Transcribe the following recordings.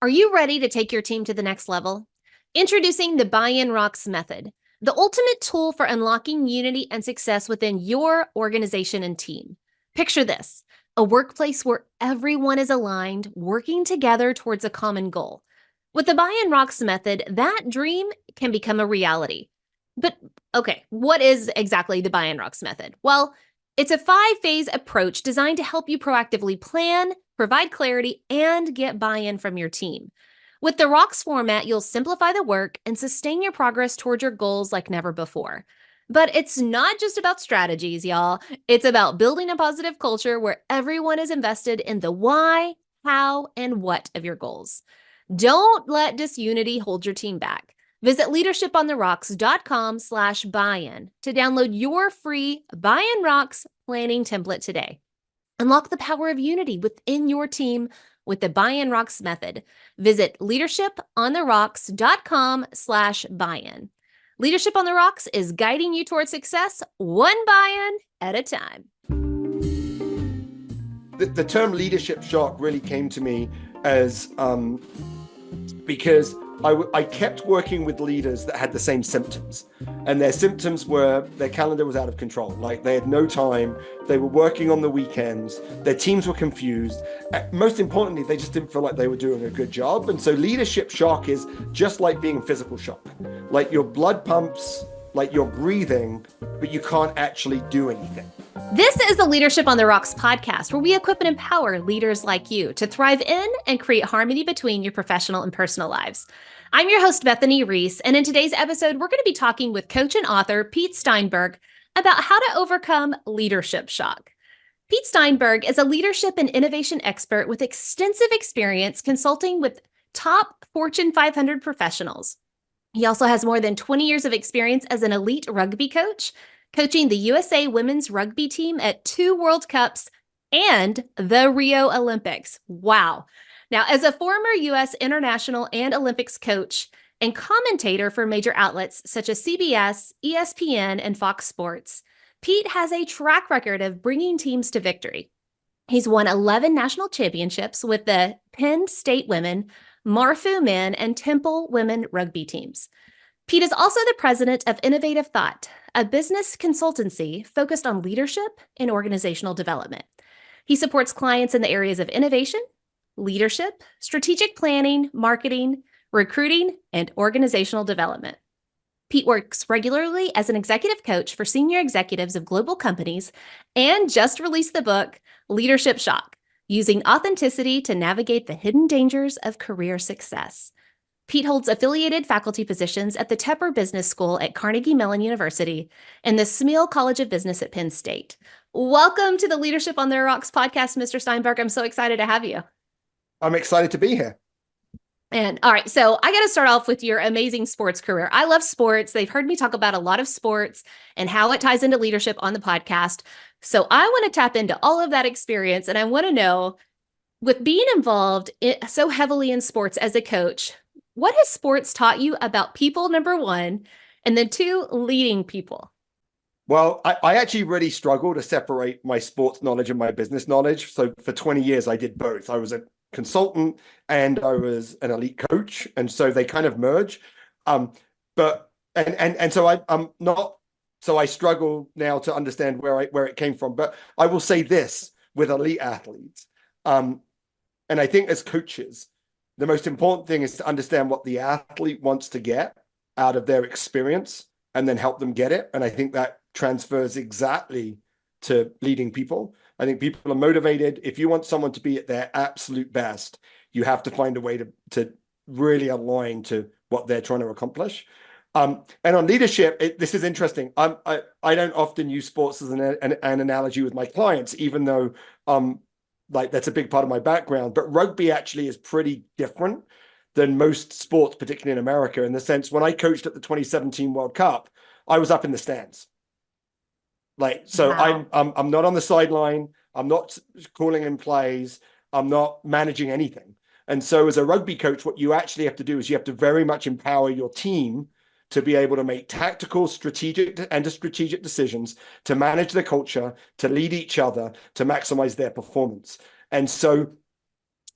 Are you ready to take your team to the next level? Introducing the Buy-in Rocks method, the ultimate tool for unlocking unity and success within your organization and team. Picture this, a workplace where everyone is aligned, working together towards a common goal. With the Buy-in Rocks method, that dream can become a reality. But okay, what is exactly the Buy-in Rocks method? Well, it's a 5-phase approach designed to help you proactively plan, provide clarity, and get buy-in from your team. With the Rocks format, you'll simplify the work and sustain your progress towards your goals like never before. But it's not just about strategies, y'all. It's about building a positive culture where everyone is invested in the why, how, and what of your goals. Don't let disunity hold your team back. Visit leadershipontherocks.com/buy-in to download your free Buy-in Rocks planning template today. Unlock the power of unity within your team with the Buy-in Rocks method. Visit leadershipontherocks.com/buy-in. Leadership on the Rocks is guiding you towards success, one buy-in at a time. The term leadership shock really came to me as because I kept working with leaders that had the same symptoms, and their symptoms were their calendar was out of control. Like they had no time, they were working on the weekends, their teams were confused. Most importantly, they just didn't feel like they were doing a good job. And so leadership shock is just like being in physical shock. Like your blood pumps, like you're breathing, but you can't actually do anything. This is the Leadership on the Rocks podcast, where we equip and empower leaders like you to thrive in and create harmony between your professional and personal lives. I'm your host, Bethany Reese, and in today's episode, we're going to be talking with coach and author Pete Steinberg about how to overcome leadership shock. Pete Steinberg is a leadership and innovation expert with extensive experience consulting with top Fortune 500 professionals. He also has more than 20 years of experience as an elite rugby coach, coaching the USA women's rugby team at 2 World Cups and the Rio Olympics. Wow. Now, as a former U.S. international and Olympics coach and commentator for major outlets such as CBS, ESPN, and Fox Sports, Pete has a track record of bringing teams to victory. He's won 11 national championships with the Penn State women, Marfu men, and Temple women rugby teams. Pete is also the president of Innovative Thought, a business consultancy focused on leadership and organizational development. He supports clients in the areas of innovation, leadership, strategic planning, marketing, recruiting, and organizational development. Pete works regularly as an executive coach for senior executives of global companies and just released the book, Leadership Shock, Using Authenticity to Navigate the Hidden Dangers of Career Success. Pete holds affiliated faculty positions at the Tepper Business School at Carnegie Mellon University and the Smeal College of Business at Penn State. Welcome to the Leadership on the Rocks podcast, Mr. Steinberg. I'm so excited to have you. I'm excited to be here. And all right, so I got to start off with your amazing sports career. I love sports. They've heard me talk about a lot of sports and how it ties into leadership on the podcast. So I want to tap into all of that experience. And I want to know, with being involved so heavily in sports as a coach, what has sports taught you about people, number one, and then 2, leading people? Well, I actually really struggle to separate my sports knowledge and my business knowledge. So for 20 years, I did both. I was a consultant and I was an elite coach. And so they kind of merge. So I'm not, so I struggle now to understand where it came from. But I will say this with elite athletes. And I think as coaches, the most important thing is to understand what the athlete wants to get out of their experience and then help them get it. And I think that transfers exactly to leading people. I think people are motivated. If you want someone to be at their absolute best, you have to find a way to really align to what they're trying to accomplish. And on leadership, this is interesting. I don't often use sports as an analogy with my clients, even though like that's a big part of my background. But rugby actually is pretty different than most sports, particularly in America, in the sense when I coached at the 2017 World Cup, I was up in the stands. Like, so Wow. I'm not on the sideline. I'm not calling in plays. I'm not managing anything. And so as a rugby coach, what you actually have to do is you have to very much empower your team to be able to make tactical, strategic decisions, to manage the culture, to lead each other, to maximize their performance. And so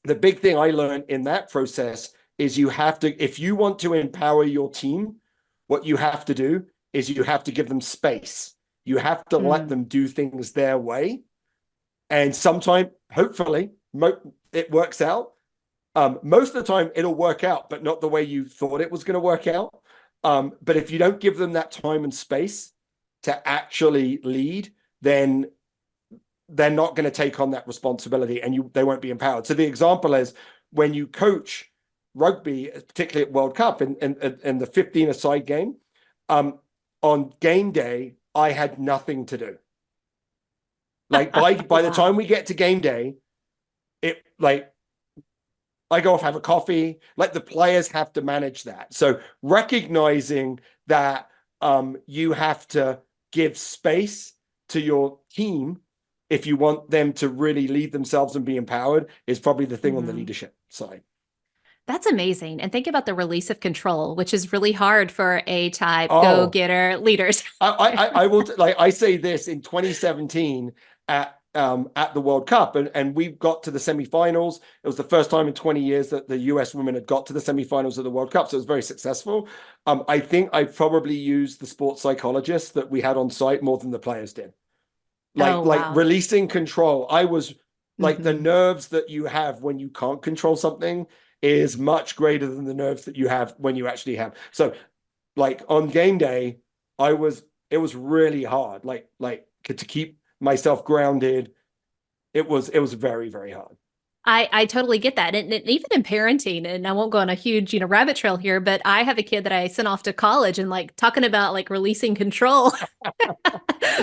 the big thing I learned in that process is you have to, if you want to empower your team, what you have to do is you have to give them space. You have to let them do things their way. And sometimes, hopefully, it works out. Most of the time, it'll work out, but not the way you thought it was going to work out. But if you don't give them that time and space to actually lead, then they're not going to take on that responsibility, and they won't be empowered. So the example is when you coach rugby, particularly at World Cup in the 15-a-side game, on game day, I had nothing to do. Like by the time we get to game day, it like I go off, have a coffee. Like the players have to manage that. So recognizing that you have to give space to your team if you want them to really lead themselves and be empowered is probably the thing on the leadership side. That's amazing. And think about the release of control, which is really hard for A-type go-getter leaders. I will like I say this in 2017 at the World Cup, and we got to the semifinals. It was the first time in 20 years that the US women had got to the semifinals of the World Cup, so it was very successful. I think I probably used the sports psychologists that we had on site more than the players did. Like releasing control. I was like the nerves that you have when you can't control something is much greater than the nerves that you have when you actually have. So like on game day, it was really hard. Like to keep myself grounded. It was very, very hard. I totally get that. And even in parenting, and I won't go on a huge, rabbit trail here, but I have a kid that I sent off to college and like talking about like releasing control.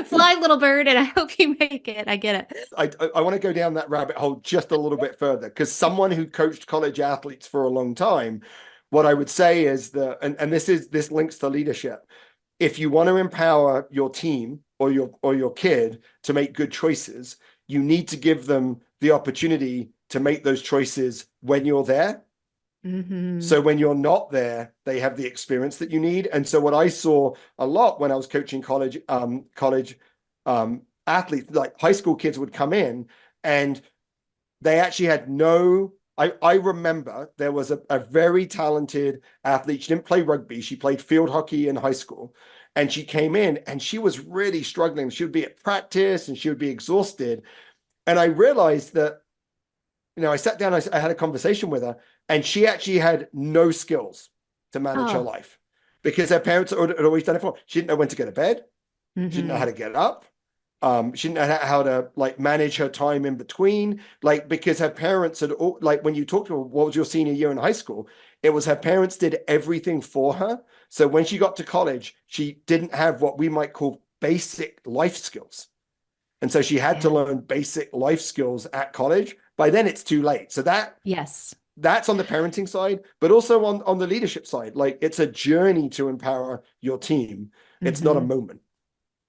Fly, little bird, and I hope you make it. I get it. I want to go down that rabbit hole just a little bit further because someone who coached college athletes for a long time, what I would say is that, and this links to leadership. If you want to empower your team or your kid to make good choices, you need to give them the opportunity to make those choices when you're there. So when you're not there, they have the experience that you need. And so what I saw a lot when I was coaching college athletes, like high school kids would come in and they actually had I remember there was a very talented athlete. She didn't play rugby. She played field hockey in high school. And she came in and she was really struggling. She would be at practice and she would be exhausted. And I realized that, I sat down, I had a conversation with her, and she actually had no skills to manage her life because her parents had always done it for her. She didn't know when to go to bed. She didn't know how to get up. She didn't know how to like manage her time in between, like because her parents had like when you talk to her, what was your senior year in high school? It was her parents did everything for her. So when she got to college, she didn't have what we might call basic life skills. And so she had to learn basic life skills at college. By then it's too late. So that's on the parenting side, but also on the leadership side. Like it's a journey to empower your team. It's not a moment.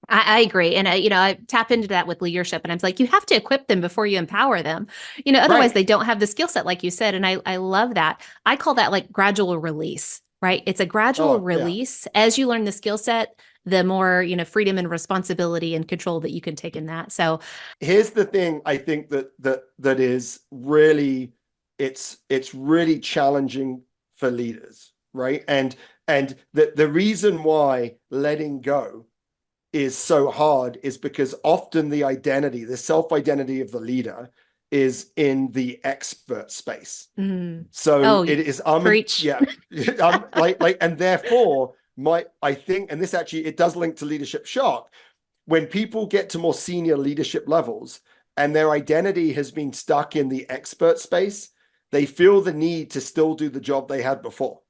I agree. And, I tap into that with leadership and I'm like, you have to equip them before you empower them. Otherwise they don't have the skill set, like you said. And I love that. I call that like gradual release, right? It's a gradual release. As you learn the skill set, the more, freedom and responsibility and control that you can take in that. So here's the thing. I think that is really, it's really challenging for leaders, right? And the reason why letting go is so hard is because often the self-identity of the leader is in the expert space. So it is, preach. and therefore I think, and this actually, it does link to leadership shock. When people get to more senior leadership levels and their identity has been stuck in the expert space, they feel the need to still do the job they had before.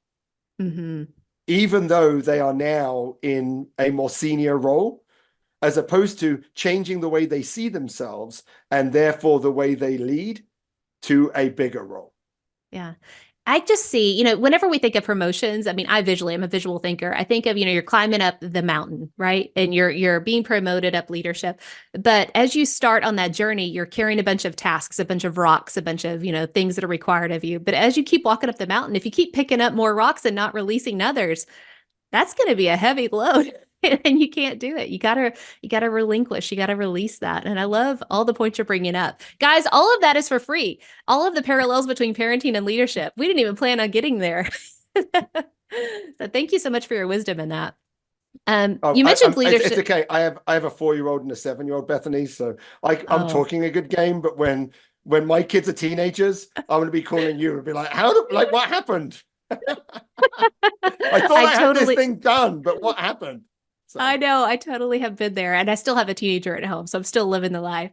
Even though they are now in a more senior role, as opposed to changing the way they see themselves and therefore the way they lead to a bigger role. Yeah. I just see, whenever we think of promotions, I mean, I'm a visual thinker. I think of, you're climbing up the mountain, right? And you're being promoted up leadership. But as you start on that journey, you're carrying a bunch of tasks, a bunch of rocks, a bunch of, things that are required of you. But as you keep walking up the mountain, if you keep picking up more rocks and not releasing others, that's going to be a heavy load. And you can't do it. You gotta relinquish, you gotta release that. And I love all the points you're bringing up. Guys, all of that is for free. All of the parallels between parenting and leadership. We didn't even plan on getting there. So thank you so much for your wisdom in that. Oh, You mentioned it's leadership. okay. I have a 4-year-old and a 7-year-old, Bethany. So I'm Oh, talking a good game, but when my kids are teenagers, I'm going to be calling you and be like, like what happened? I thought I I had this totally thing done, but what happened? So I know. I totally have been there. And I still have a teenager at home. So I'm still living the life.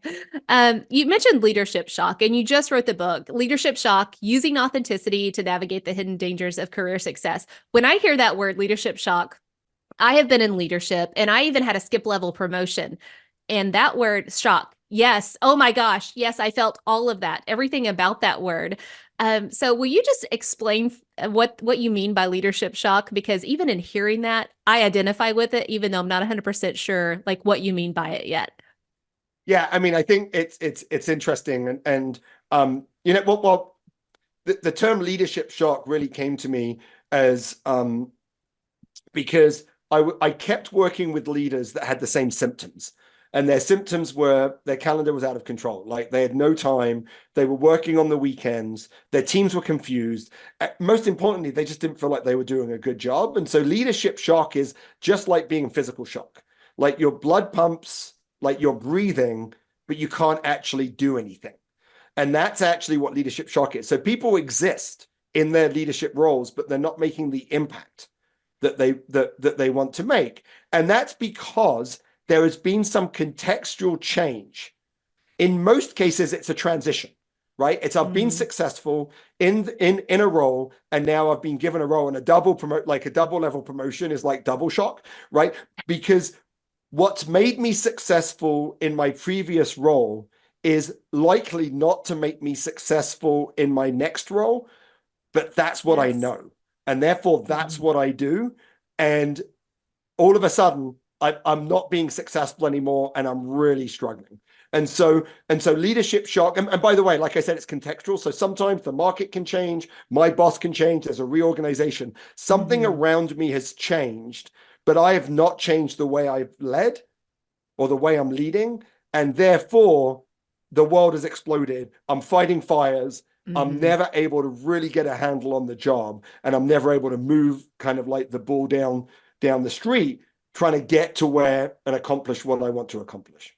You mentioned leadership shock, and you just wrote the book, Leadership Shock, Using Authenticity to Navigate the Hidden Dangers of Career Success. When I hear that word, leadership shock, I have been in leadership and I even had a skip level promotion. And that word, shock, yes. Oh my gosh. Yes, I felt all of that, everything about that word. So will you just explain what you mean by leadership shock? Because even in hearing that, I identify with it, even though I'm not 100% sure like what you mean by it yet. yeah, I mean, I think it's interesting, and the term leadership shock really came to me as because I kept working with leaders that had the same symptoms. And their symptoms were their calendar was out of control. Like they had no time. They were working on the weekends. Their teams were confused. Most importantly, they just didn't feel like they were doing a good job. And so leadership shock is just like being in physical shock. Like your blood pumps, like you're breathing, but you can't actually do anything. And that's actually what leadership shock is. So people exist in their leadership roles, but they're not making the impact that they want to make. And that's because there has been some contextual change. In most cases, it's a transition, right? It's I've been Mm-hmm. successful in a role, and now I've been given a role, and a double level promotion is like double shock, right? Because what's made me successful in my previous role is likely not to make me successful in my next role, but that's what I Yes. know. And therefore, that's Mhm. what I do. And all of a sudden, I'm not being successful anymore, and I'm really struggling. And so leadership shock. And by the way, like I said, it's contextual. So sometimes the market can change, my boss can change, there's a reorganization. Something Mhm. around me has changed, but I have not changed the way I've led or the way I'm leading. And therefore, the world has exploded. I'm fighting fires. I'm Mhm. never able to really get a handle on the job. And I'm never able to move kind of like the ball down the street, trying to get to where and accomplish what I want to accomplish.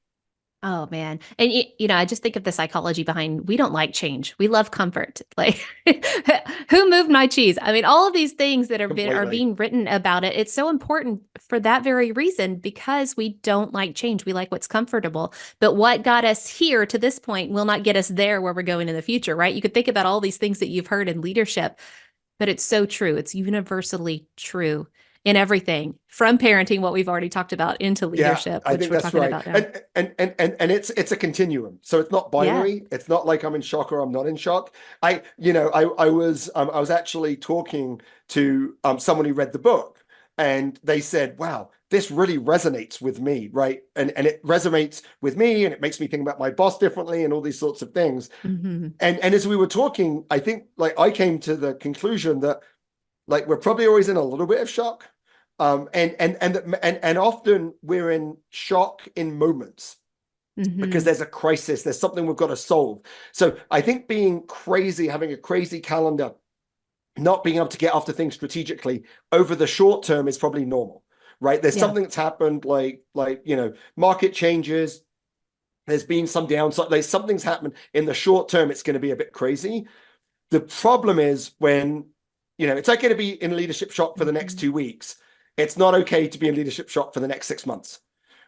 Oh man. And I just think of the psychology behind we don't like change. We love comfort. Like who moved my cheese? I mean, all of these things that are Completely. being written about it. It's so important for that very reason because we don't like change. We like what's comfortable. But what got us here to this point will not get us there where we're going in the future, right? You could think about all these things that you've heard in leadership, but it's so true. It's universally true in everything from parenting, what we've already talked about, into Yeah, leadership, I which think we're that's talking right. about now. And it's a continuum. So it's not Yeah. binary. It's not like I'm in shock or I'm not in shock. I was actually talking to someone who read the book, and they said, "Wow, this really resonates with me, right?" And it resonates with me, and it makes me think about my boss differently and all these sorts of things. Hmm. And as we were talking, I think like I came to the conclusion that like we're probably always in a little bit of shock. And often we're in shock in moments because Hmm. there's a crisis, there's something we've got to solve. So I think being crazy, having a crazy calendar, not being able to get after things strategically over the short term is probably normal, right? There's Yeah. something that's happened, market changes. There's been some downside, like something's happened in the short term. It's going to be a bit crazy. The problem is when, it's okay to be in leadership shock for the next Hmm. 2 weeks. It's not okay to be in leadership shock for the next 6 months,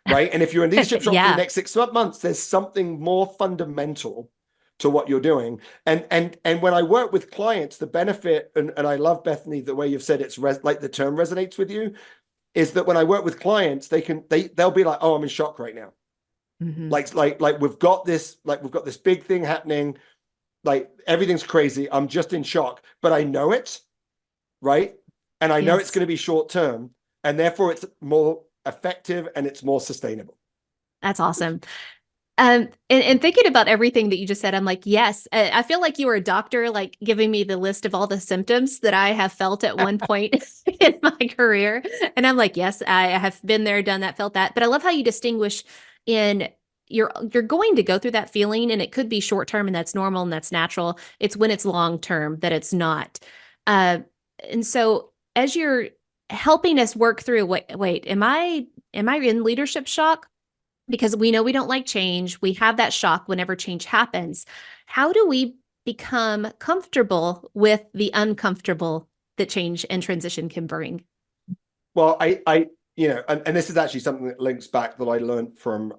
right? And if you're in leadership shock for the Yeah. next 6 months, there's something more fundamental to what you're doing. And when I work with clients, the benefit, and I love Bethany, the way you've said like the term resonates with you, is that when I work with clients, they'll be like, oh, I'm in shock right now. Hmm. Like we've got this big thing happening, like everything's crazy. I'm just in shock, but I know it, right? And I know it's Yes. going to be short term, and therefore it's more effective and it's more sustainable. That's awesome. And thinking about everything that you just said, I'm like, yes, I feel like you were a doctor, like giving me the list of all the symptoms that I have felt at one point in my career. And I'm like, yes, I have been there, done that, felt that. But I love how you distinguish in you're going to go through that feeling, and it could be short term, and that's normal and that's natural. It's when it's long term that it's not. Uh, and so as you're helping us work through, wait, am I in leadership shock? Because we know we don't like change. We have that shock whenever change happens. How do we become comfortable with the uncomfortable that change and transition can bring? Well, and this is actually something that links back that I learned from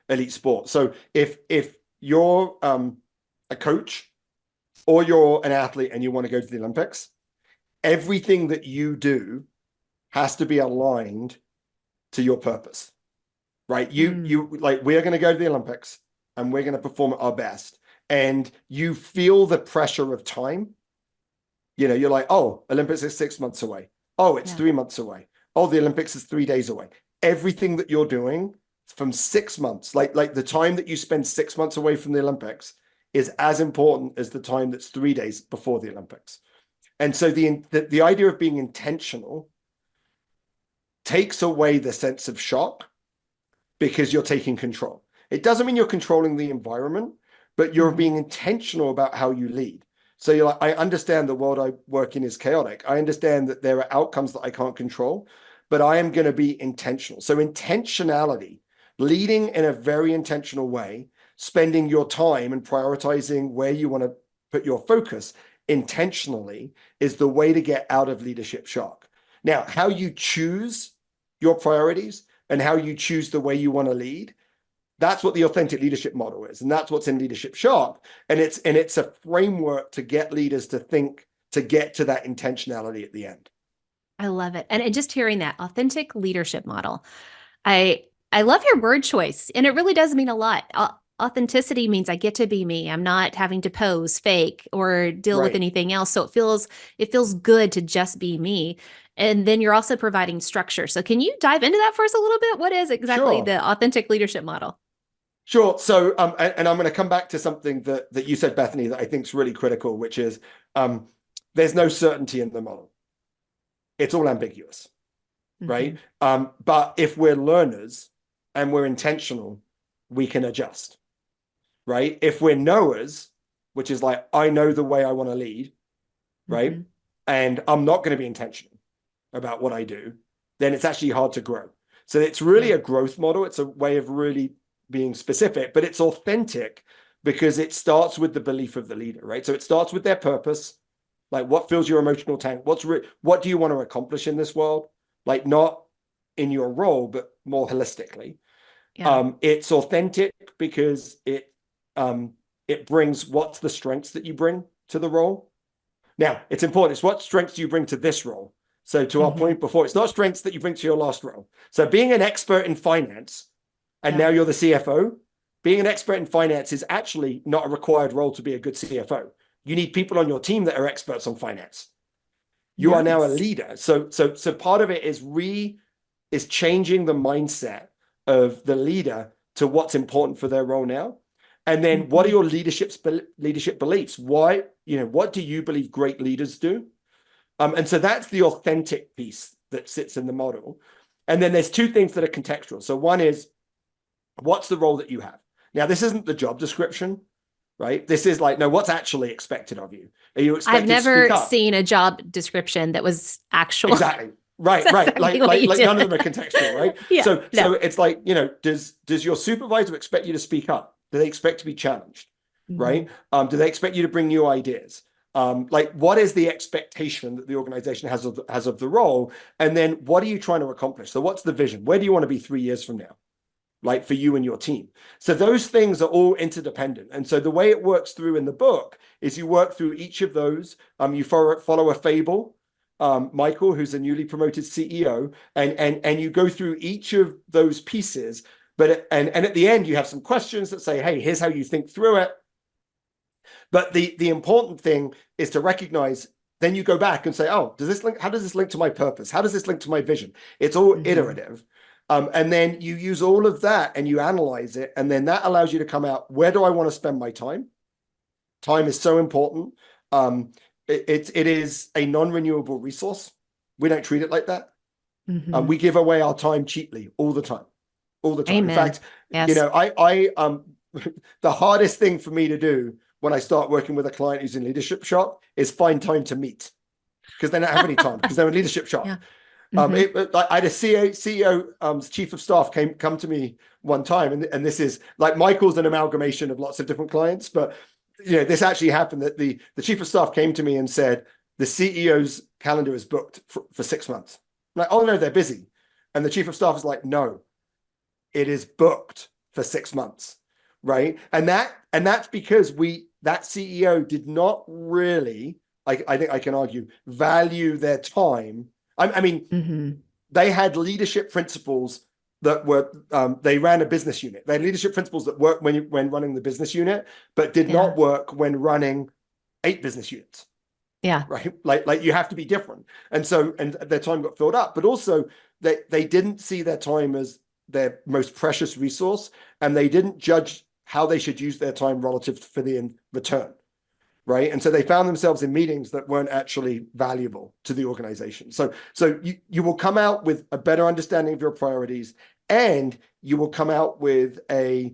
elite sport. So if you're a coach or you're an athlete and you want to go to the Olympics, everything that you do has to be aligned to your purpose, right? You like, we're going to go to the Olympics and we're going to perform at our best. And you feel the pressure of time. You're like, oh, Olympics is 6 months away. Oh, it's 3 months away. Oh, the Olympics is 3 days away. Everything that you're doing from 6 months, like the time that you spend 6 months away from the Olympics is as important as the time that's 3 days before the Olympics. And so the idea of being intentional takes away the sense of shock because you're taking control. It doesn't mean you're controlling the environment, but you're being intentional about how you lead. So you're like, I understand the world I work in is chaotic. I understand that there are outcomes that I can't control, but I am going to be intentional. So intentionality, leading in a very intentional way, spending your time and prioritizing where you want to put your focus intentionally is the way to get out of leadership shock. Now, how you choose your priorities and how you choose the way you want to lead, that's what the authentic leadership model is. And that's what's in leadership shock. And it's a framework to get leaders to think, to get to that intentionality at the end. I love it. And just hearing that authentic leadership model, I love your word choice, and it really does mean a lot. Authenticity means I get to be me. I'm not having to pose, fake, or deal with Right. anything else. So it feels good to just be me. And then you're also providing structure. So can you dive into that for us a little bit? What is exactly Sure. the authentic leadership model? Sure. So, and I'm going to come back to something that you said, Bethany, that I think is really critical, which is there's no certainty in the model. It's all ambiguous, right? But if we're learners and we're intentional, we can adjust, right? If we're knowers, which is like, I know the way I want to lead, right? And I'm not going to be intentional about what I do, then it's actually hard to grow. So it's really a growth model. It's a way of really being specific, but it's authentic because it starts with the belief of the leader, right? So it starts with their purpose, like what fills your emotional tank? What do you want to accomplish in this world? Like not in your role, but more holistically. Yeah. It's authentic because it brings what's the strengths that you bring to the role. Now, it's important. It's what strengths do you bring to this role? So to our point before, it's not strengths that you bring to your last role. So being an expert in finance, and now you're the CFO, being an expert in finance is actually not a required role to be a good CFO. You need people on your team that are experts on finance. You are now a leader. So part of it is changing the mindset of the leader to what's important for their role now. And then what are your leadership beliefs? Why, what do you believe great leaders do? And so that's the authentic piece that sits in the model. And then there's two things that are contextual. So one is, what's the role that you have? Now, this isn't the job description, right? This is like, no, what's actually expected of you? Are you expected I've to speak never up? seen a job description that was actual. Exactly. Right. Exactly Like none of them are contextual, right? Yeah. So No. it's like, does your supervisor expect you to speak up? Do they expect to be challenged? Right? Do they expect you to bring new ideas? Like what is the expectation that the organization has of the role? And then what are you trying to accomplish? So what's the vision? Where do you want to be 3 years from now? Like for you and your team. So those things are all interdependent. And so the way it works through in the book is you work through each of those. You follow a fable, Michael, who's a newly promoted CEO, and you go through each of those pieces. But at the end, you have some questions that say, hey, here's how you think through it. But the important thing is to recognize, then you go back and say, oh, how does this link to my purpose? How does this link to my vision? It's all iterative. And then you use all of that and you analyze it. And then that allows you to come out, where do I want to spend my time? Time is so important. It is a non-renewable resource. We don't treat it like that. We give away our time cheaply all the time, all the time. Amen. In fact, yes. The hardest thing for me to do when I start working with a client who's in leadership shock is find time to meet, because they don't have any time because they're in leadership shock. Yeah. I had a CEO, chief of staff come to me one time, and this is like Michael's an amalgamation of lots of different clients, but this actually happened that the chief of staff came to me and said the CEO's calendar is booked for 6 months. I'm like, oh no, they're busy. And the chief of staff is like, no, it is booked for 6 months, right? And that's because that CEO did not really, I think I can argue, value their time. I mean, they had leadership principles that were, they ran a business unit. They had leadership principles that worked when running the business unit, but did not work when running 8 business units. Yeah. Right. Like you have to be different. And their time got filled up, but also they didn't see their time as their most precious resource, and they didn't judge how they should use their time relative for the return. Right. And so they found themselves in meetings that weren't actually valuable to the organization. So you will come out with a better understanding of your priorities, and you will come out with a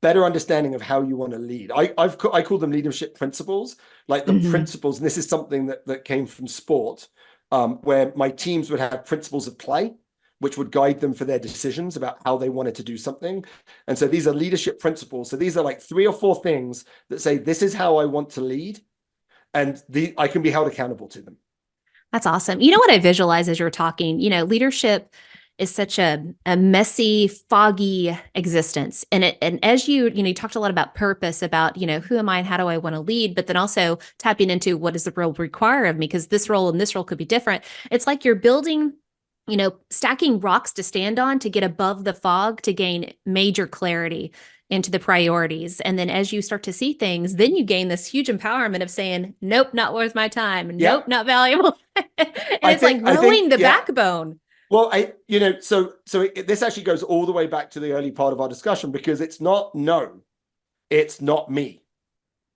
better understanding of how you want to lead. I call them leadership principles, like the principles. And this is something that came from sport, where my teams would have principles of play, which would guide them for their decisions about how they wanted to do something. And so these are leadership principles. So these are like 3 or 4 things that say, this is how I want to lead. And I can be held accountable to them. That's awesome. You know what I visualize as you're talking? Leadership is such a messy, foggy existence. And as you talked a lot about purpose, about, who am I and how do I want to lead, but then also tapping into what does the role require of me? Because this role and this role could be different. It's like you're building, stacking rocks to stand on to get above the fog to gain major clarity into the priorities. And then as you start to see things, then you gain this huge empowerment of saying, nope, not worth my time. Nope, not valuable. It's like growing the backbone. Well, this actually goes all the way back to the early part of our discussion, because it's not no, it's not me.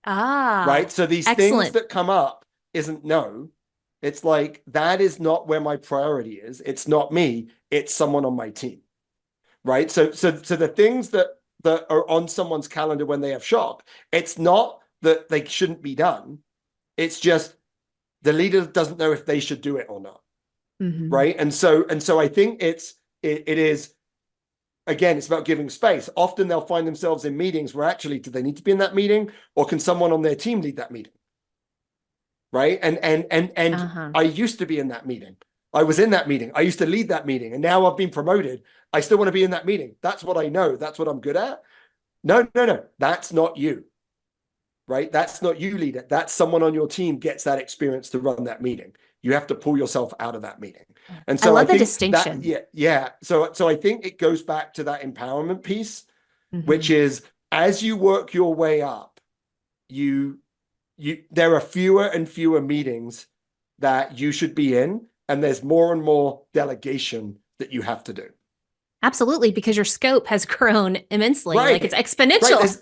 Right. So these things that come up isn't no. It's like, that is not where my priority is. It's not me. It's someone on my team. Right. So the things that are on someone's calendar when they have shock, it's not that they shouldn't be done. It's just the leader doesn't know if they should do it or not. Right. And so I think it is, again, it's about giving space. Often they'll find themselves in meetings where actually, do they need to be in that meeting, or can someone on their team lead that meeting? Right. And I used to be in that meeting. I was in that meeting. I used to lead that meeting, and now I've been promoted. I still want to be in that meeting. That's what I know. That's what I'm good at. No. That's not you. Right. That's not you, leader. That's someone on your team gets that experience to run that meeting. You have to pull yourself out of that meeting. And so I love the think distinction. So I think it goes back to that empowerment piece, which is, as you work your way up, there are fewer and fewer meetings that you should be in, and there's more and more delegation that you have to do. Absolutely, because your scope has grown immensely. Right. Like, it's exponential.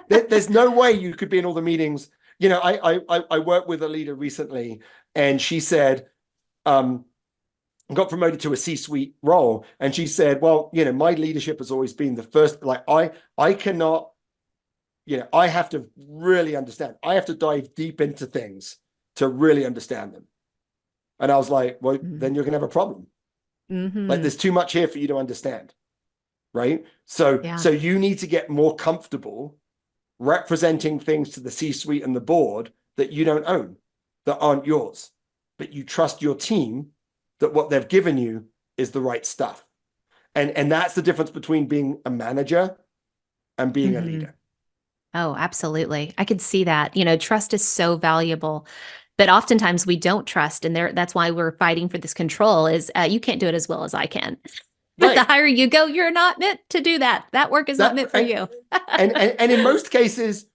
Right. There's no way you could be in all the meetings. I worked with a leader recently, and she said, got promoted to a C-suite role. And she said, well, my leadership has always been the first, like, I cannot, I have to really understand. I have to dive deep into things to really understand them. And I was like, well, then you're going to have a problem. Like, there's too much here for you to understand. Right. So you need to get more comfortable representing things to the C-suite and the board that you don't own, that aren't yours, but you trust your team that what they've given you is the right stuff. And that's the difference between being a manager and being a leader. Oh, absolutely. I could see that. Trust is so valuable, but oftentimes we don't trust. And that's why we're fighting for this control, is you can't do it as well as I can. Right. The higher you go, you're not meant to do that. That work is not meant for you. and in most cases,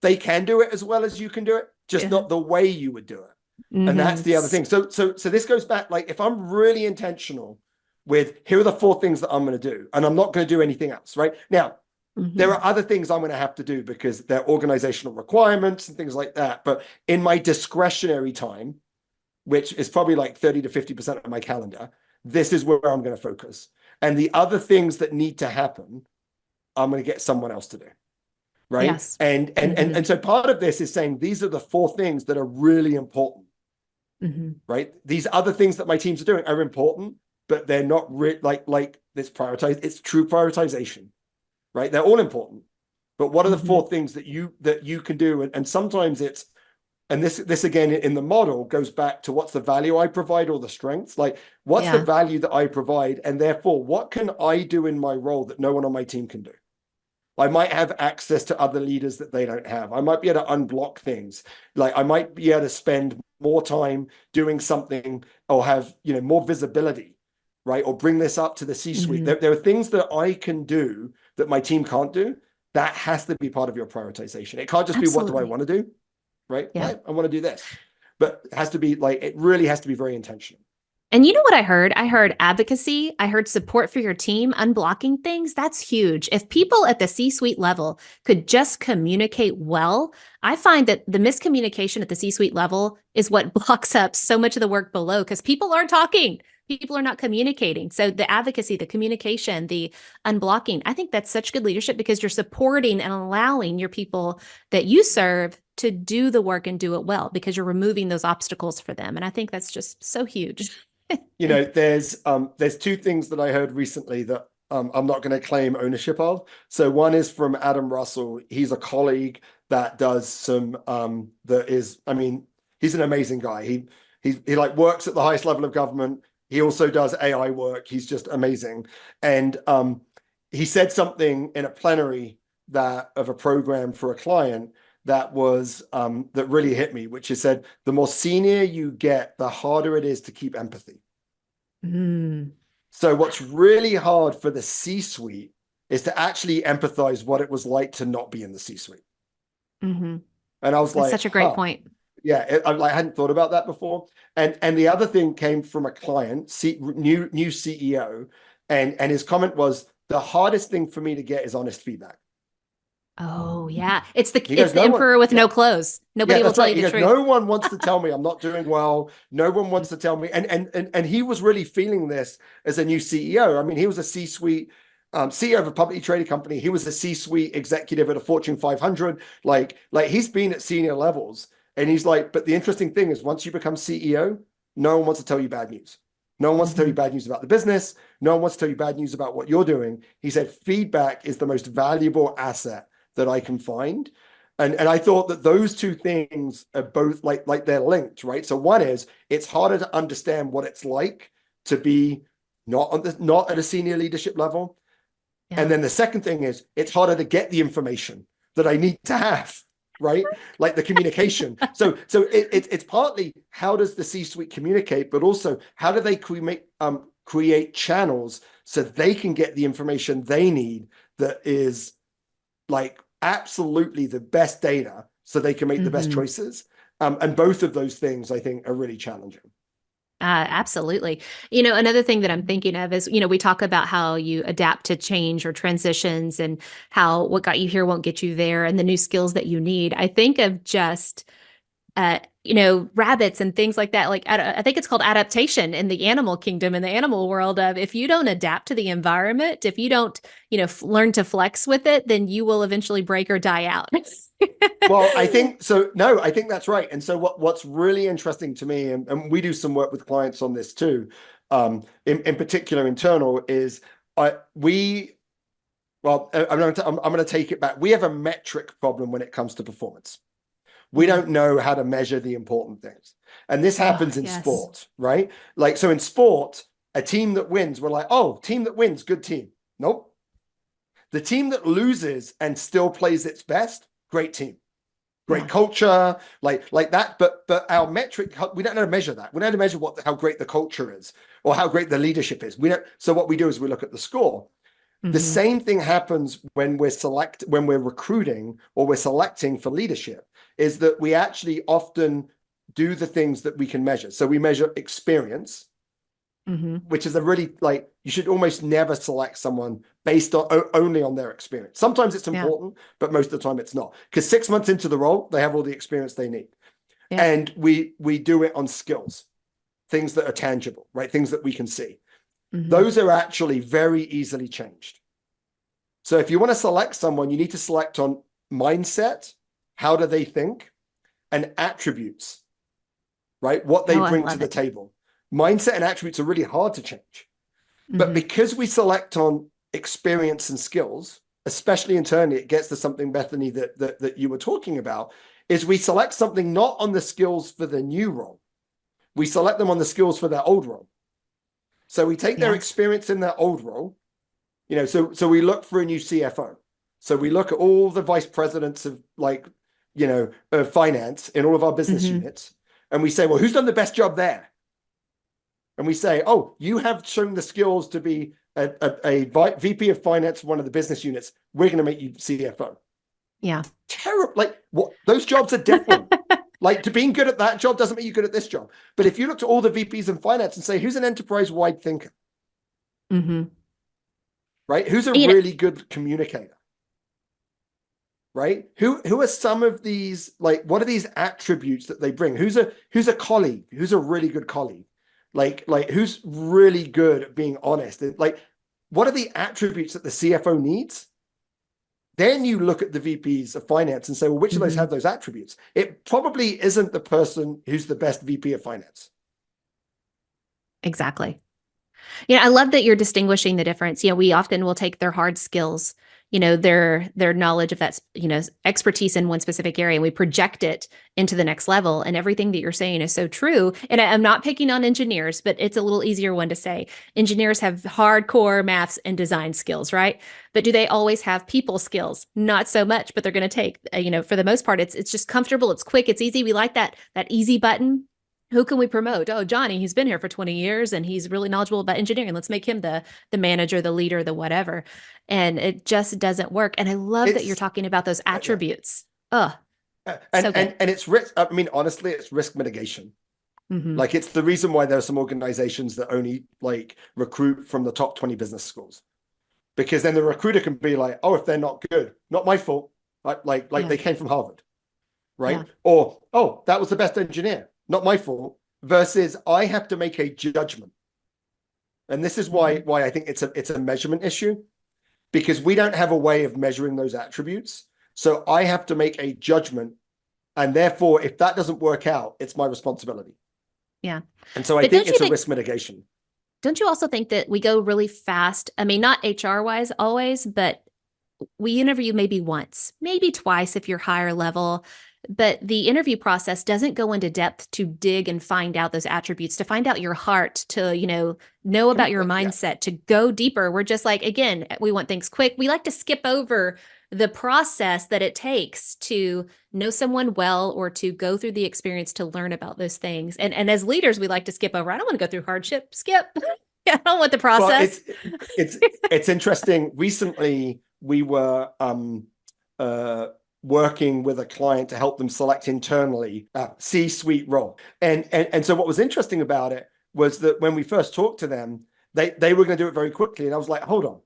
they can do it as well as you can do it, just not the way you would do it. And that's the other thing. So this goes back, like, if I'm really intentional with here are the 4 things that I'm going to do, and I'm not going to do anything else, right? Now, there are other things I'm going to have to do because they're organizational requirements and things like that. But in my discretionary time, which is probably like 30 to 50% of my calendar, this is where I'm going to focus. And the other things that need to happen, I'm going to get someone else to do. Right. Yes. And so part of this is saying these are the 4 things that are really important. Right. These other things that my teams are doing are important, but they're not like this prioritized. It's true prioritization. Right. They're all important. But what are the 4 things that you can do? And sometimes it's, and this again in the model goes back to what's the value I provide or the strengths, like what's the value that I provide, and therefore what can I do in my role that no one on my team can do. I might have access to other leaders that they don't have. I might be able to unblock things. Like I might be able to spend more time doing something or have, more visibility, right? Or bring this up to the C-suite. There are things that I can do that my team can't do. That has to be part of your prioritization. It can't just be, what do I want to do? Right? Yeah. I want to do this. But it has to be it really has to be very intentional. And you know what I heard? I heard advocacy. I heard support for your team, unblocking things. That's huge. If people at the C-suite level could just communicate well, I find that the miscommunication at the C-suite level is what blocks up so much of the work below because people aren't talking. People are not communicating. So the advocacy, the communication, the unblocking, I think that's such good leadership because you're supporting and allowing your people that you serve to do the work and do it well because you're removing those obstacles for them. And I think that's just so huge. There's 2 things that I heard recently that I'm not going to claim ownership of. So one is from Adam Russell. He's a colleague that does some he's an amazing guy. He like works at the highest level of government. He also does AI work. He's just amazing. And he said something in a plenary of a program for a client that was that really hit me, which is said, the more senior you get, the harder it is to keep empathy. So what's really hard for the C-suite is to actually empathize what it was like to not be in the C-suite. And I was That's such a great point. Yeah, I hadn't thought about that before. And the other thing came from a client, new CEO, and his comment was, the hardest thing for me to get is honest feedback. Oh yeah, it's the No emperor with no clothes. Nobody will tell you the truth. No one wants to tell me I'm not doing well. No one wants to tell me. And he was really feeling this as a new CEO. I mean, he was a C-suite CEO of a publicly traded company. He was a C-suite executive at a Fortune 500. Like he's been at senior levels, and he's like, but the interesting thing is, once you become CEO, no one wants to tell you bad news. No one wants to tell you bad news about the business. No one wants to tell you bad news about what you're doing. He said, feedback is the most valuable asset that I can find. And I thought that those 2 things are both like they're linked, right? So one is, it's harder to understand what it's like to be not at a senior leadership level. Yeah. And then the second thing is, it's harder to get the information that I need to have, right? Like the communication. So it's partly, how does the C-suite communicate, but also how do they create channels so they can get the information they need that is like absolutely the best data so they can make the best choices. And both of those things, I think, are really challenging. Absolutely. Another thing that I'm thinking of is, we talk about how you adapt to change or transitions and how what got you here won't get you there and the new skills that you need. I think of just rabbits and things like that. Like, I think it's called adaptation in the animal kingdom, in the animal world of, if you don't adapt to the environment, if you don't, learn to flex with it, then you will eventually break or die out. Well, I think so. No, I think that's right. And so what's really interesting to me, and we do some work with clients on this too, in particular internal, is I'm going to take it back. We have a metric problem when it comes to performance. We don't know how to measure the important things. And this happens in sport, right? Like, so in sport, a team that wins, we're like, oh, team that wins, good team. Nope. The team that loses and still plays its best, great team. Great culture, like that. But our metric, we don't know how to measure that. We don't know how to measure how great the culture is or how great the leadership is. So what we do is we look at the score. The same thing happens when we're recruiting or we're selecting for leadership, is that we actually often do the things that we can measure. So we measure experience, which is a really like, you should almost never select someone based on only on their experience. Sometimes it's important, but most of the time it's not, because 6 months into the role, they have all the experience they need. And we do it on skills, things that are tangible, right? Things that we can see. Those are actually very easily changed. So if you want to select someone, you need to select on mindset, how do they think, and attributes, right? What they bring to the table. Mindset and attributes are really hard to change. But because we select on experience and skills, especially internally, it gets to something, Bethany, that you were talking about, is we select something not on the skills for the new role. We select them on the skills for their old role. So we take their experience in their old role, you know, so we look for a new CFO. So we look at all the vice presidents of, like, you know, of finance in all of our business units, and we say, well, who's done the best job there? And we say, oh, you have shown the skills to be a VP of finance for one of the business units. We're going to make you CFO. Yeah. Terrible. Like, what? Those jobs are different. Like, to being good at that job doesn't make you good at this job. But if you look at all the VPs in finance and say, who's an enterprise-wide thinker? Right? Who's a really good communicator? Right? Who are some of these, like, what are these attributes that they bring? Who's a colleague? Who's a really good colleague? Like who's really good at being honest? Like, what are the attributes that the CFO needs? Then you look at the VPs of finance and say, well, which of those have those attributes? It probably isn't the person who's the best VP of finance. Exactly. I love that you're distinguishing the difference. We often will take their hard skills, their knowledge of that, expertise in one specific area, and we project it into the next level. And everything that you're saying is so true. And I'm not picking on engineers, but it's a little easier one to say. Engineers have hardcore maths and design skills, right? But do they always have people skills? Not so much, but they're going to take, for the most part, it's just comfortable. It's quick. It's easy. We like that easy button. Who can we promote? Oh, Johnny, he's been here for 20 years and he's really knowledgeable about engineering. Let's make him the manager, the leader, the whatever. And it just doesn't work. And I love that you're talking about those attributes. And it's risk. I mean, honestly, it's risk mitigation. Like, it's the reason why there are some organizations that only, like, recruit from the top 20 business schools, because then the recruiter can be like, oh, if they're not good, not my fault. Like they came from Harvard, right? Yeah. Or, oh, that was the best engineer. Not my fault, versus I have to make a judgment. And this is why I think it's a measurement issue, because we don't have a way of measuring those attributes. So I have to make a judgment. And therefore, if that doesn't work out, it's my responsibility. Yeah. And so I think it's a risk mitigation. Don't you also think that we go really fast? I mean, not HR wise always, but we interview maybe once, maybe twice if you're higher level. But the interview process doesn't go into depth to dig and find out those attributes, to find out your heart, to, know about your mindset, to go deeper. We're just like, again, we want things quick. We like to skip over the process that it takes to know someone well, or to go through the experience to learn about those things. And as leaders, we like to skip over. I don't want to go through hardship. Skip. I don't want the process. Well, it's interesting. Recently, we were working with a client to help them select internally a C-suite role. And so what was interesting about it was that when we first talked to them, they were going to do it very quickly. And I was like, hold on.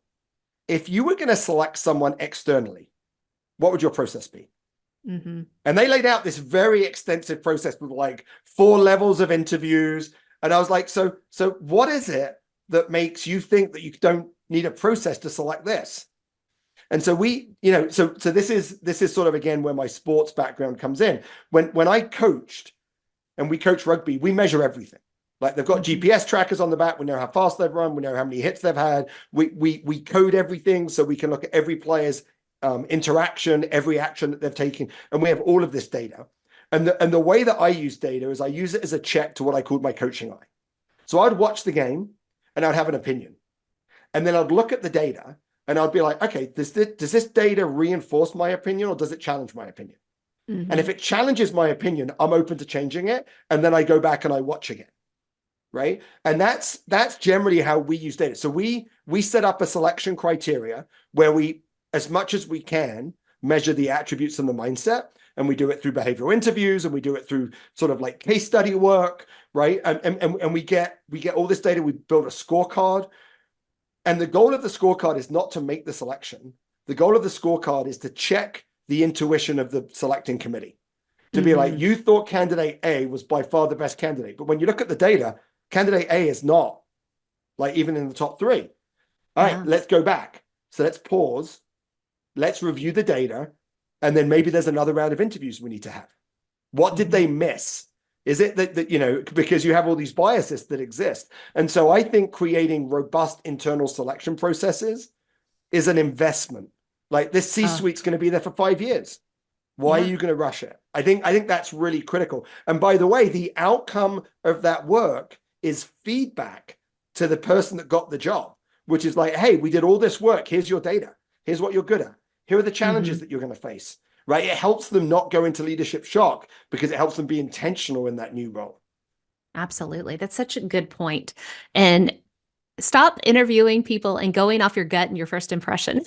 If you were going to select someone externally, what would your process be? And they laid out this very extensive process with like 4 levels of interviews. And I was like, so what is it that makes you think that you don't need a process to select this? And so so this is sort of, again, where my sports background comes in. When I coached, and we coach rugby, we measure everything. Like, they've got GPS trackers on the back. We know how fast they've run. We know how many hits they've had. We code everything, so we can look at every player's interaction, every action that they've taken, and we have all of this data. And the way that I use data is I use it as a check to what I called my coaching eye. So I'd watch the game and I'd have an opinion, and then I'd look at the data. And I'd be like, okay, does this data reinforce my opinion, or does it challenge my opinion? And if it challenges my opinion, I'm open to changing it. And then I go back and I watch again, right? And that's generally how we use data. So we set up a selection criteria where we, as much as we can, measure the attributes and the mindset. and we do it through behavioral interviews, and we do it through sort of like case study work, right? And we get all this data. We build a scorecard, and the goal of the scorecard is not to make the selection. The goal of the scorecard is to check the intuition of the selecting committee, to be like, you thought candidate A was by far the best candidate, but when you look at the data, candidate A is not like even in the top 3. All right, let's go back. So let's pause. Let's review the data. And then maybe there's another round of interviews we need to have. What did they miss? Is it that, you know, because you have all these biases that exist. And so I think creating robust internal selection processes is an investment. Like this C-suite's going to be there for 5 years. Why are you going to rush it? I think that's really critical. And by the way, the outcome of that work is feedback to the person that got the job, which is like, hey, we did all this work. Here's your data. Here's what you're good at. Here are the challenges that you're going to face, right? It helps them not go into leadership shock because it helps them be intentional in that new role. Absolutely. That's such a good point. And stop interviewing people and going off your gut and your first impression.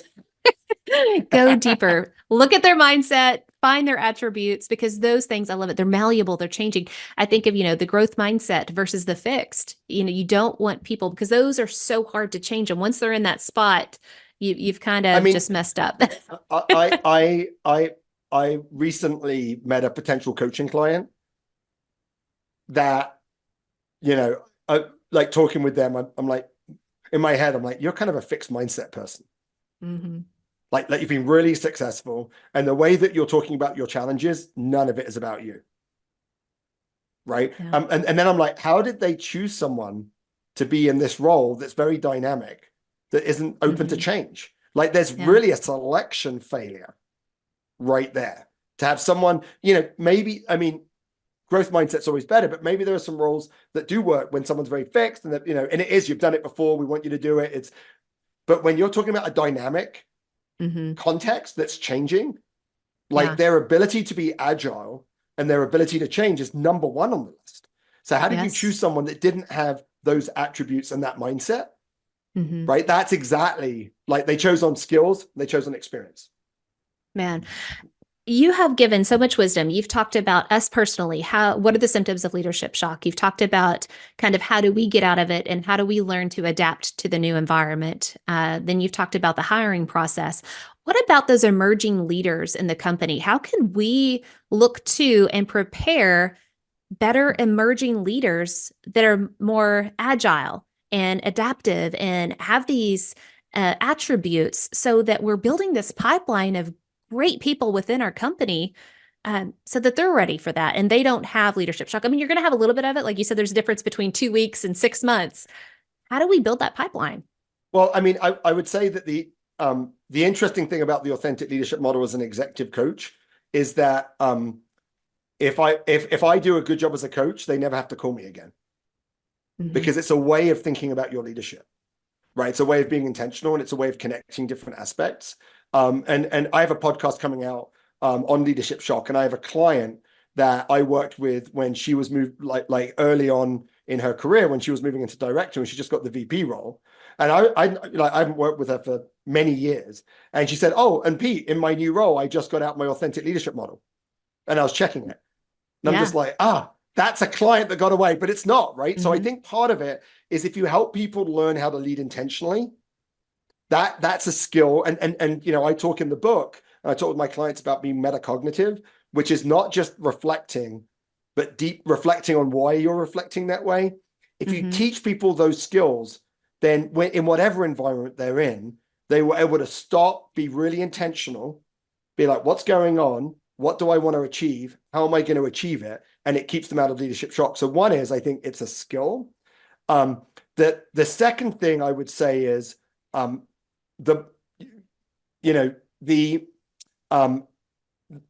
Go deeper, look at their mindset, find their attributes, because those things, I love it. They're malleable, they're changing. I think of, the growth mindset versus the fixed. You don't want people, because those are so hard to change. And once they're in that spot, you've kind of just messed up. I recently met a potential coaching client that, like talking with them, I'm like, in my head, I'm like, you're kind of a fixed mindset person. Like you've been really successful, and the way that you're talking about your challenges, none of it is about you, right? And then I'm like, how did they choose someone to be in this role that's very dynamic, that isn't open to change? Like there's really a selection failure right there. To have someone, maybe, growth mindset's always better, but maybe there are some roles that do work when someone's very fixed, and that, and it is, you've done it before, we want you to do it. But when you're talking about a dynamic context that's changing, like their ability to be agile and their ability to change is number one on the list. So how did you choose someone that didn't have those attributes and that mindset? Right? That's exactly, like they chose on skills, they chose on experience. Man, you have given so much wisdom. You've talked about us personally. What are the symptoms of leadership shock? You've talked about kind of how do we get out of it and how do we learn to adapt to the new environment. Then you've talked about the hiring process. What about those emerging leaders in the company? How can we look to and prepare better emerging leaders that are more agile and adaptive and have these attributes, so that we're building this pipeline of great people within our company, so that they're ready for that and they don't have leadership shock? You're going to have a little bit of it. Like you said, there's a difference between 2 weeks and 6 months. How do we build that pipeline? Well, I would say that the interesting thing about the authentic leadership model as an executive coach is that if I do a good job as a coach, they never have to call me again, because it's a way of thinking about your leadership, right? It's a way of being intentional, and it's a way of connecting different aspects. And I have a podcast coming out on leadership shock, and I have a client that I worked with when she was moved like early on in her career, when she was moving into director, and she just got the VP role. And I haven't worked with her for many years, and she said, "Oh, and Pete, in my new role, I just got out my authentic leadership model," and I was checking it, and I'm just like, that's a client that got away, but it's not, right? So I think part of it is, if you help people learn how to lead intentionally, that's a skill. And I talk in the book, and I talk with my clients about being metacognitive, which is not just reflecting, but deep reflecting on why you're reflecting that way. If you teach people those skills, then in whatever environment they're in, they were able to stop, be really intentional, be like, what's going on? What do I want to achieve? How am I going to achieve it? And it keeps them out of leadership shock. So one is, I think it's a skill. The second thing I would say is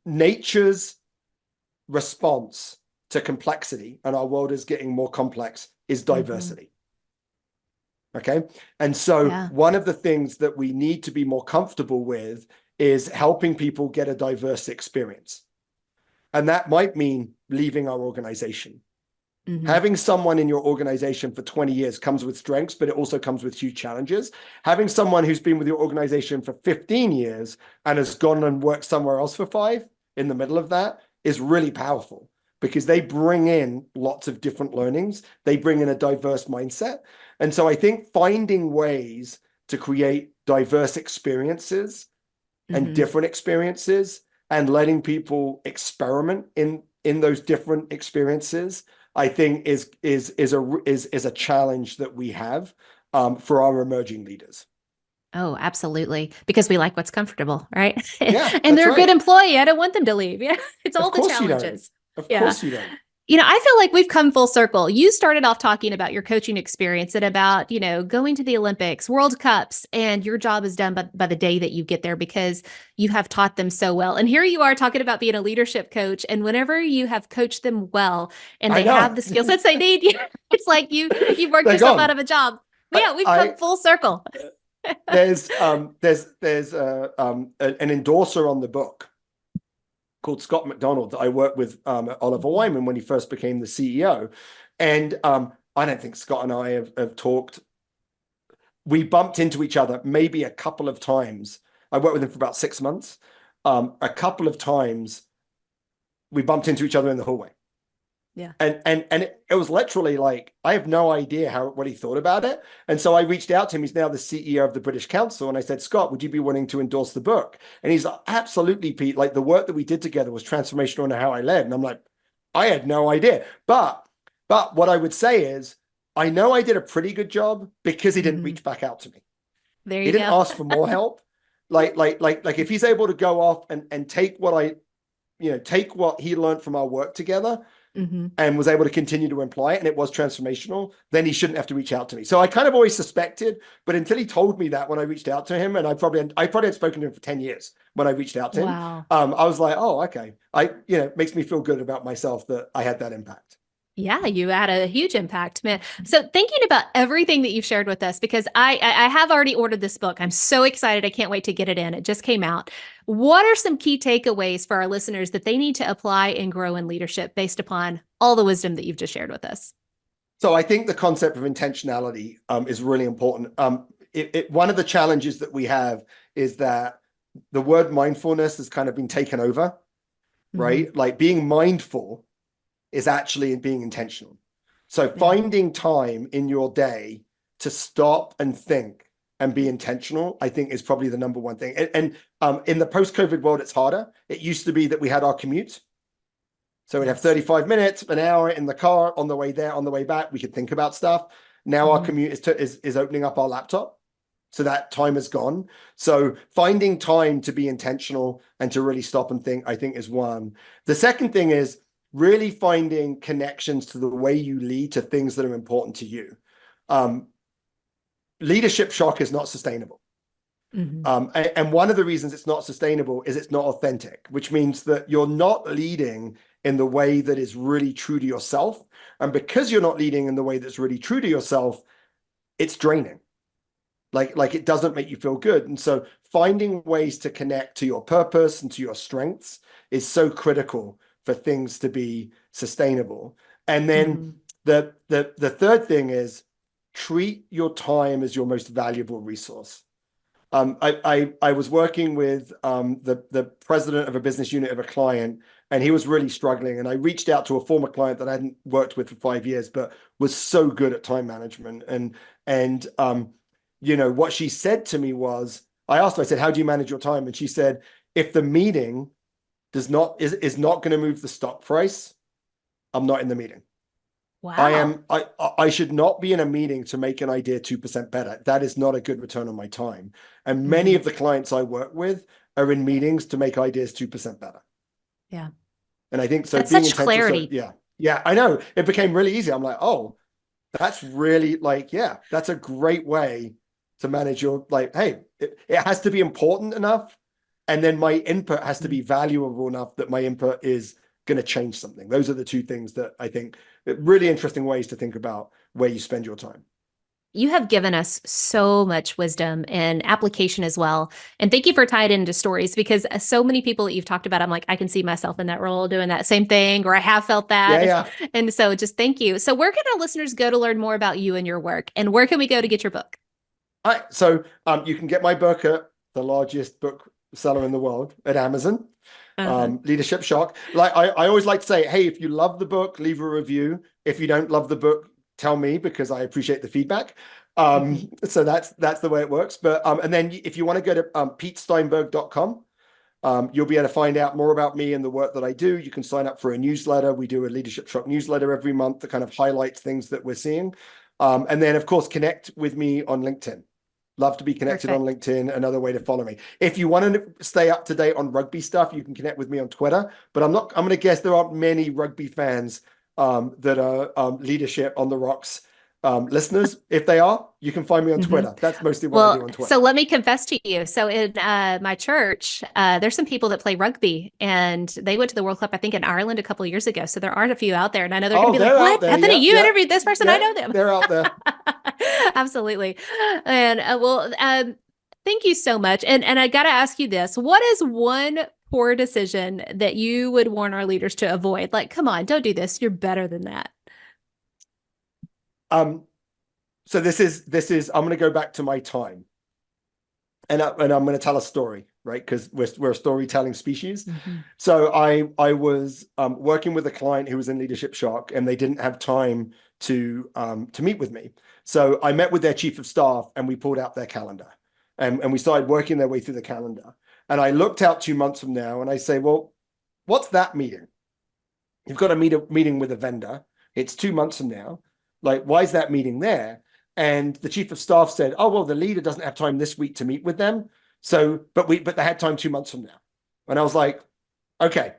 nature's response to complexity, and our world is getting more complex, is diversity. Okay. And so one of the things that we need to be more comfortable with is helping people get a diverse experience. And that might mean leaving our organization. Having someone in your organization for 20 years comes with strengths, but it also comes with huge challenges. Having someone who's been with your organization for 15 years and has gone and worked somewhere else for 5 in the middle of that is really powerful because they bring in lots of different learnings. They bring in a diverse mindset. And so I think finding ways to create diverse experiences and different experiences and letting people experiment in those different experiences, I think is a challenge that we have for our emerging leaders. Oh, absolutely. Because we like what's comfortable, right? Yeah, And that's they're a good right. employee. I don't want them to leave. Yeah. It's all Of the course you don't. challenges. Of Yeah. course you don't. I feel like we've come full circle. You started off talking about your coaching experience and about, going to the Olympics, World Cups, and your job is done by the day that you get there because you have taught them so well. And here you are talking about being a leadership coach. And whenever you have coached them well and I they have know. the skill sets they need, it's like you've worked They're yourself out gone. of a job. But yeah, we've come full circle. There's an endorser on the book called Scott McDonald that I worked with at Oliver Wyman when he first became the CEO. And I don't think Scott and I have talked. We bumped into each other maybe a couple of times. I worked with him for about 6 months. A couple of times we bumped into each other in the hallway. Yeah. And it was literally like, I have no idea what he thought about it. And so I reached out to him. He's now the CEO of the British Council. And I said, Scott, would you be willing to endorse the book? And he's like, absolutely, Pete. Like the work that we did together was transformational in how I led. And I'm like, I had no idea. But what I would say is, I know I did a pretty good job because he didn't reach back out to me. There you He didn't go. ask for more help. Like if he's able to go off and take what take what he learned from our work together and was able to continue to apply it, and it was transformational, then he shouldn't have to reach out to me. So I kind of always suspected, but until he told me that when I reached out to him, and I probably had spoken to him for 10 years when I reached out to him. Wow. I was like, oh, okay. It makes me feel good about myself that I had that impact. Yeah, you had a huge impact, man. So thinking about everything that you've shared with us, because I have already ordered this book. I'm so excited. I can't wait to get it in. It just came out. What are some key takeaways for our listeners that they need to apply and grow in leadership based upon all the wisdom that you've just shared with us? So I think the concept of intentionality is really important. One of the challenges that we have is that the word mindfulness has kind of been taken over, right? Like being mindful is actually being intentional. So finding time in your day to stop and think and be intentional, I think is probably the number one thing. And in the post-COVID world, it's harder. It used to be that we had our commute. So we'd have 35 minutes, an hour in the car on the way there, on the way back. We could think about stuff. Now our commute is opening up our laptop. So that time is gone. So finding time to be intentional and to really stop and think, I think is one. The second thing is really finding connections to the way you lead to things that are important to you. Leadership shock is not sustainable. And one of the reasons it's not sustainable is it's not authentic, which means that you're not leading in the way that is really true to yourself. And because you're not leading in the way that's really true to yourself, it's draining. Like it doesn't make you feel good. And so finding ways to connect to your purpose and to your strengths is so critical for things to be sustainable. And then the third thing is treat your time as your most valuable resource. I was working with the president of a business unit of a client, and he was really struggling. And I reached out to a former client that I hadn't worked with for 5 years, but was so good at time management. And what she said to me was, I asked her, I said, how do you manage your time? And she said, if the meeting is not going to move the stock price, I'm not in the meeting. Wow. I should not be in a meeting to make an idea 2% better. That is not a good return on my time. And many of the clients I work with are in meetings to make ideas 2% better. Yeah. And I think so. That's Being such intentional. clarity. So, yeah, I know. It became really easy. I'm like, oh, that's really that's a great way to manage your, hey, it has to be important enough. And then my input has to be valuable enough that my input is going to change something. Those are the two things that I think really interesting ways to think about where you spend your time. You have given us so much wisdom and application as well. And thank you for tying it into stories, because so many people that you've talked about, I'm like, I can see myself in that role doing that same thing, or I have felt that. Yeah. And so just thank you. So where can our listeners go to learn more about you and your work? And where can we go to get your book? All right. So you can get my book at the largest book seller in the world at Amazon. Uh-huh. Leadership Shock. Like I always like to say, hey, if you love the book, leave a review. If you don't love the book, tell me because I appreciate the feedback. Mhm. So that's the way it works. But and then if you want to go to petesteinberg.com, you'll be able to find out more about me and the work that I do. You can sign up for a newsletter. We do a Leadership Shock newsletter every month that kind of highlights things that we're seeing. And then, of course, connect with me on LinkedIn. Love to be connected on Perfect. LinkedIn. Another way to follow me. If you want to stay up to date on rugby stuff, you can connect with me on Twitter. But I'm going to guess there aren't many rugby fans that are Leadership on the Rocks listeners. If they are, you can find me on hmm Twitter. That's mostly what I Well, do on Twitter. so let me confess to you. So in my church, there's some people that play rugby, and they went to the World Cup, I think, in Ireland a couple of years ago. So there are a few out there, and I know they're going to Oh, be like, they're out "What, there. Bethany? Yeah, You yeah, interviewed this person? I yeah. know them." They're out there. Absolutely. And thank you so much. And I got to ask you this: what is one poor decision that you would warn our leaders to avoid? Like, come on, don't do this. You're better than that. Um, so this is I'm going to go back to my time, and I'm going to tell a story, right? Because we're a storytelling species. Mhm. So I was working with a client who was in leadership shock, and they didn't have time to meet with me. So I met with their chief of staff, and we pulled out their calendar, and we started working their way through the calendar. And I looked out 2 months from now, and I say, well, what's that meeting? You've got a meeting with a vendor. It's 2 months from now. Like, why is that meeting there? And the chief of staff said, oh, well, the leader doesn't have time this week to meet with them. So, but they had time 2 months from now. And I was like, okay.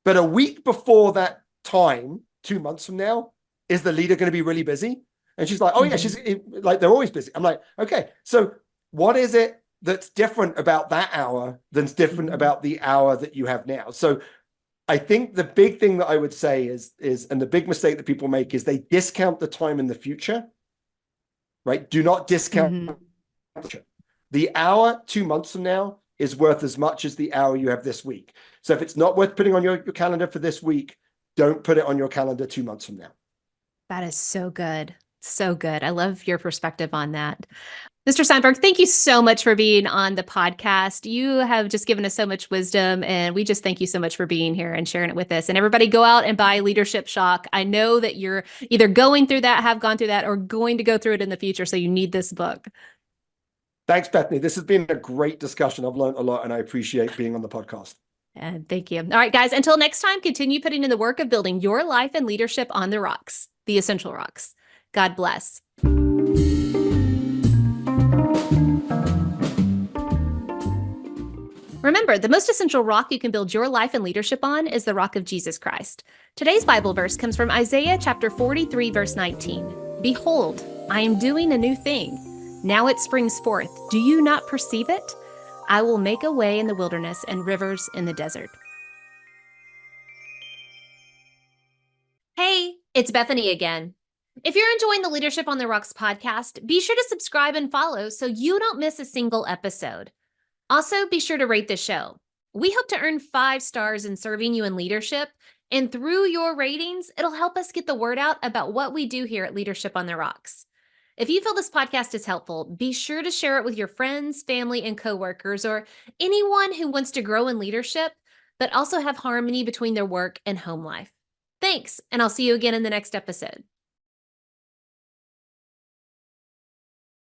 But a week before that time, 2 months from now, is the leader going to be really busy? And she's like, oh, yeah, she's Mhm. like, they're always busy. I'm like, okay. So what is it that's different about that hour than's different Mhm. about the hour that you have now? So I think the big thing that I would say and the big mistake that people make is they discount the time in the future, right? Do not discount Mhm. the hour 2 months from now is worth as much as the hour you have this week. So if it's not worth putting on your calendar for this week, don't put it on your calendar 2 months from now. That is so good. So good. I love your perspective on that. Mr. Steinberg, thank you so much for being on the podcast. You have just given us so much wisdom, and we just thank you so much for being here and sharing it with us. And everybody go out and buy Leadership Shock. I know that you're either going through that, have gone through that, or going to go through it in the future. So you need this book. Thanks, Bethany. This has been a great discussion. I've learned a lot and I appreciate being on the podcast. And thank you. All right, guys, until next time, continue putting in the work of building your life and leadership on the rocks, the essential rocks. God bless. Remember, the most essential rock you can build your life and leadership on is the rock of Jesus Christ. Today's Bible verse comes from Isaiah chapter 43, verse 19. Behold, I am doing a new thing. Now it springs forth. Do you not perceive it? I will make a way in the wilderness and rivers in the desert. Hey, it's Bethany again. If you're enjoying the Leadership on the Rocks podcast, be sure to subscribe and follow so you don't miss a single episode. Also, be sure to rate the show. We hope to earn 5 stars in serving you in leadership, and through your ratings, it'll help us get the word out about what we do here at Leadership on the Rocks. If you feel this podcast is helpful, be sure to share it with your friends, family, and coworkers, or anyone who wants to grow in leadership, but also have harmony between their work and home life. Thanks, and I'll see you again in the next episode.